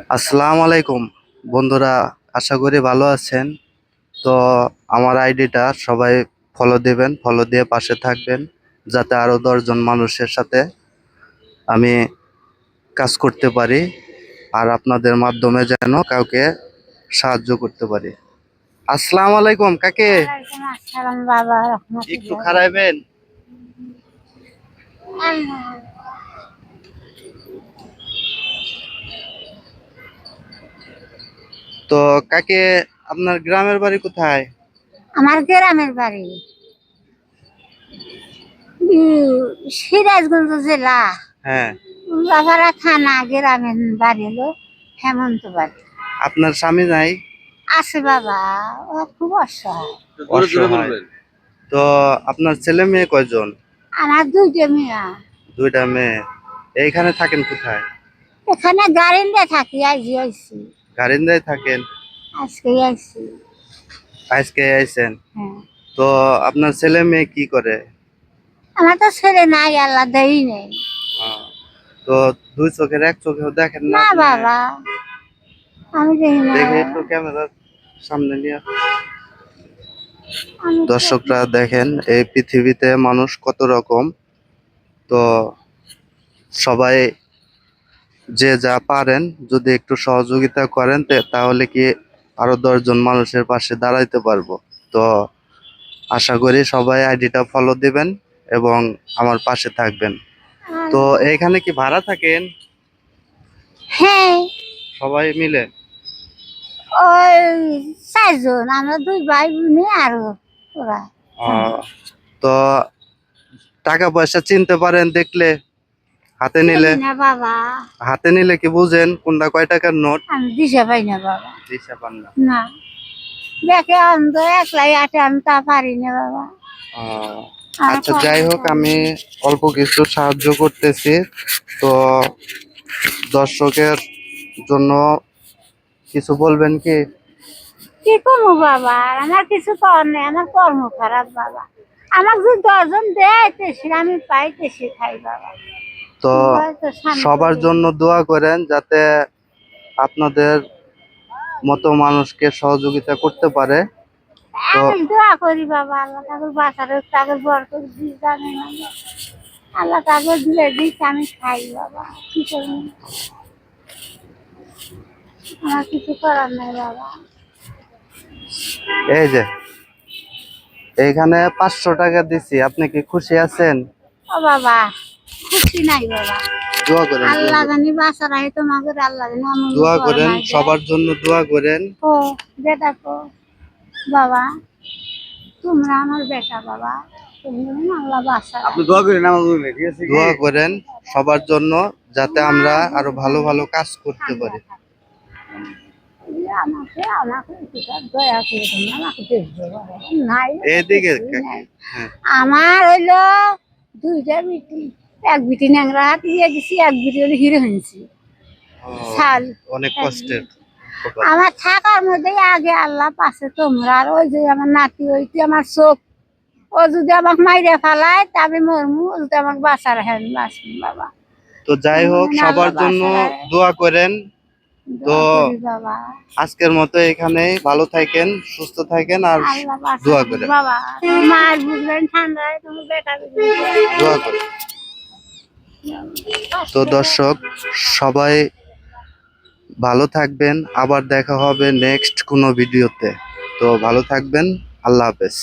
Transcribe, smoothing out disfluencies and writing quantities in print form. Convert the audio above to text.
আসসালামু আলাইকুম বন্ধুরা, আশা করি ভালো আছেন। তো আমার আইডিটা সবাই ফলো দেবেন, ফলো দিয়ে পাশে থাকবেন, যাতে আরো 10 জন মানুষের সাথে আমি কাজ করতে পারি আর আপনাদের মাধ্যমে যেন কাউকে সাহায্য করতে পারি। আসসালামু আলাইকুম কাকে, ওয়ালাইকুম আসসালাম বাবা একটু রহমতুল্লাহ। খারাইবেন। তো কাকে, আপনার গ্রামের বাড়ি কোথায়? আমার গ্রামের বাড়ি সিরাজগঞ্জ জেলা হ্যাঁ। উল্লাপাড়া থানা। গ্রামের বাড়ি হলো হেমন্ত বাড়ি। আপনার স্বামী নাই? আছে বাবা, ও খুব অসহায়। অসহায়। তো আপনার ছেলে মেয়ে কয়জন? আমার দুইটা মেয়ে। দুইটা মেয়ে। এইখানে থাকেন কোথায়? এখানে গাড়িতে থাকি, আইজি আইছি, গারিন্দায় থাকেন? আজকে আইছি। আজকে আইছেন? হ্যাঁ, তো আপনার ছেলে মেয়ে কি করে? আমার তো ছেলে নাই, আল্লাহ দেই নেই। আহ, তো দুই চোখের এক চোখেও দেখেন না না আপনি? বাবা, আমি দেখি না দেখে বাবা। একটু ক্যামেরার সামনে নিয়ে। আমি দর্শকরা দেখেন এই পৃথিবীতে মানুষ কত রকম। তো সবাই যে যা পারেন যদি একটু সহযোগিতা করেন তাহলে কি আরো 10 জন মানুষের পাশে দাঁড়াইতে পারবো। তো আশা করি সবাই আইডিটা ফলো দিবেন এবং আমার পাশে থাকবেন। তো এইখানে কি ভাড়া থাকেন হ্যাঁ, সবাই মিলে? ওই 4 জন, আমরা দুই ভাই বোনে আরো ওরা। আহ, তো টাকা পয়সা চিনতে পারেন দেখলে? হাতে নিলে? চিনি না বাবা, হাতে নিলে কি বুঝেন কোনটা কয় টাকার নোট? আমি দিশা পাই না বাবা। দিশা পান না? না, দেখে অন্ধ, একলাই আটে আনতে পারি না বাবা। আহ, আমার আচ্ছা যাই হোক, আমি অল্প কিছু সাহায্য করতেছি। তো দর্শকের জন্য কিছু বলবেন কি? কি করবো বাবা, আমার কিছু করার নেই, আমার কর্ম খারাপ বাবা। আমার যদি 10 জন দেয় তেসে আমি পাই, তেসে খাই বাবা। তো হয়তো স্বামী সবার করে। জন্য দোয়া করেন যাতে আপনাদের মতো মানুষকে সহযোগিতা করতে পারে। তো আমি দোয়া করি বাবা, আল্লাহ কাগজ বাঁচার কাগজ বর করে দিই, জানি না আল্লাহ কাগজ দিয়ে দিচ্ছে, আমি খাই বাবা। কি করবো, আমার কিছু করার নেই বাবা। এই যে এইখানে 500 টাকা দিছি, আপনি কি খুশি আছেন? ও বাবা, খুশি নাই বাবা। দোয়া করেন, আল্লাহ জানি বাঁচা রাখে, তোমাকে আল্লাহ জানি আমি দোয়া বড় করেন, নাই দেয়। সবার জন্য দোয়া করেন। ও বেটা কো বাবা, তোমরা আমার বেটা বাবা, তুমি জানি আল্লাহ বাঁচা আপনি রাখে। দোয়া করেন আমার জন্য, ঠিক আছে? দোয়া করেন সবার জন্য যাতে আমরা আরো ভালো ভালো কাজ করতে পারি। আমাকে আমাকে একটু দয়া করে তোমরা আমাকে দেখবে বাবা। নাই এদিকে কিছুই নাই। হ্যাঁ। আমার হইলো দুইটা বিটি, এক বিটি ন্যাংরা হাত দিয়ে দিছি, এক বিটি হলো হিরো হয়েছি ও, শাল। অনেক এক কষ্টের বিটি। ব্যাপার। আমার থাকার মধ্যে আগে আল্লাহ পাশে তোমরা, আর ওই যে আমার নাতি ওইটি আমার চোখ, ও যদি আমাকে মাইরে ফেলায় তা আমি মরমু, ও যদি আমাকে বাঁচার হ্যাঁ বাঁচবো বাবা। তো যাই হোক, মানে সবার আল্লাহ জন্য বাঁচার দোয়া করেন। তো দোয়া করি বাবা, আজকের মতো এখানেই, ভালো থাকেন, সুস্থ থাকেন আর আল্লাহ বাঁচার দোয়া করেন। বাবা। মার বুঝলেন ঠান্ডায় তুমি বেটা দোয়া করেন। তো দর্শক সবাই ভালো থাকবেন, আবার দেখা হবে নেক্সট কোনো ভিডিওতে। তো ভালো থাকবেন, আল্লাহ হাফেজ।